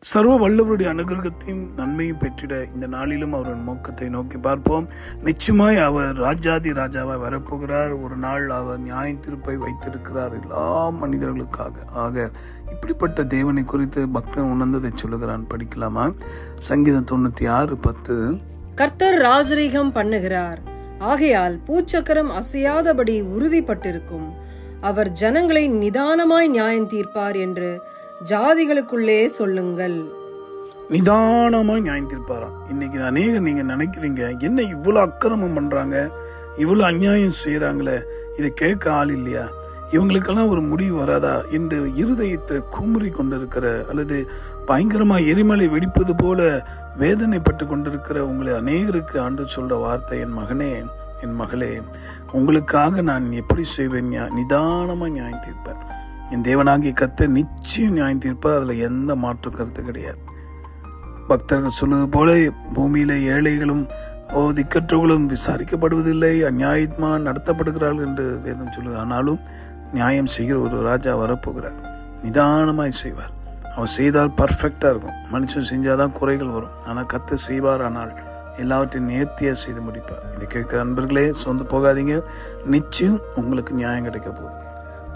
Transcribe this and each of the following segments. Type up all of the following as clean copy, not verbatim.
சர்வ வல்லவருடைய அனுகிரகத்தையும் நன்மையும் பெற்றிட இந்த நாளிலும் அவரின் நோக்கத்தை நோக்கி பார்ப்போம். நிச்சயமாய் அவர் ராஜாதி ராஜாவாய் வரப்போகிறார். ஒரு நாள் அவர் நியாய தீர்ப்பை வைத்திருக்கிறார் எல்லா மனிதர்களுக்காக. ஆக இப்படிப்பட்ட தேவனை குறித்து பக்தன் உணர்ந்ததை சொல்லுகிறான். படிக்கலாமா? சங்கீதம் 96:10. கர்த்தர் ராஜரீகம் பண்ணுகிறார், ஆகையால் பூச்சக்கரம் அசையாதபடி உறுதிப்பட்டிருக்கும். அவர் ஜனங்களை நிதானமாய் நியாயம் தீர்ப்பார் என்று ஜாதிகளுக்குள்ளே சொல்லுங்கள். நிதானமாய் நியாயம் தீர்ப்பாராம். இன்னைக்கு அநேக நீங்க நினைக்கிறீங்க, என்ன இவ்வளவு அக்கிரமம் பண்றாங்க, இவ்வளவு அநியாயம் செய்யறாங்களே, இதை கேட்க ஆள் இல்லையா, இவங்களுக்கெல்லாம் ஒரு முடிவு வராதா என்று இருதயத்தை குமுறி கொண்டிருக்கிற அல்லது பயங்கரமா எரிமலை வெடிப்பது போல வேதனைப்பட்டு கொண்டிருக்கிற உங்களை அநேகருக்கு ஆண்டு சொல்ற வார்த்தை, என் மகனே என் மகளே, உங்களுக்காக நான் எப்படி செய்வேன்? நிதானமா நியாயம் தீர்ப்பார். என் தேவனாகிய கர்த்தர் நிச்சயம் நியாயம் தீர்ப்பார். அதுல எந்த மாற்று கருத்து கிடையாது. பக்தர்கள் சொல்வது போல பூமியில ஏழைகளும் திக்கற்றவர்களும் விசாரிக்கப்படுவதில்லை, அநியாயமா நடத்தப்படுகிறார்கள் என்று வேதம் சொல்லுது. ஆனாலும் நியாயம் செய்கிற ஒரு ராஜா வரப்போகிறார். நிதானமாய் செய்வார். அவர் செய்தால் பர்ஃபெக்டா இருக்கும். மனுஷன் செஞ்சாதான் குறைகள் வரும். ஆனா கர்த்தர் செய்வார். ஆனால் எல்லாவற்றையும் நேர்த்தியா செய்து முடிப்பார். இதை கேட்கிற நண்பர்களே, சொந்த போகாதீங்க. நிச்சயம் உங்களுக்கு நியாயம் கிடைக்க போகுது.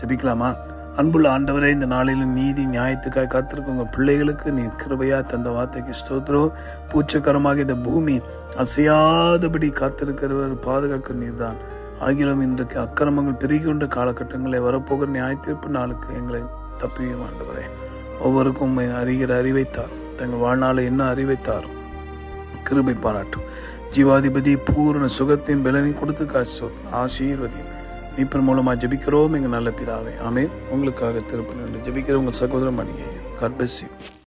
ஜெபிக்கலாமா? அன்புள்ள ஆண்டவரே, இந்த நாளில் நீதி நியாயத்துக்காக காத்திருக்க உங்க பிள்ளைகளுக்கு நீ கிருபையா தந்த வார்த்தைக்கு ஸ்தோத்திரம். பூச்சக்கரமாக இந்த பூமி அசையாதபடி காத்திருக்கிறவர் பாதுகாக்க நீர்தான். ஆகிலும் இன்றைக்கு அக்கிரமங்கள் பெருகி கொண்ட காலகட்டங்களை வரப்போகிற நியாய தீர்ப்பு நாளுக்கு எங்களை தப்பியும் ஆண்டவரே. ஒவ்வொருக்கும் அறிகிற அறிவைத்தார், தங்கள் வாழ்நாளை என்ன அறிவைத்தாரும் கிருபை பாராட்டும். ஜீவாதிபதி பூரண சுகத்தையும் பலனையும் கொடுத்து காசு ஆசீர்வதியும். மீட்பர் மூலமா ஜெபிக்கிறோம் எங்க நல்ல பிதாவே, ஆமென். உங்களுக்காக திருப்பி ஜெபிக்கிற உங்கள் சகோதரன் மணியை. God bless you.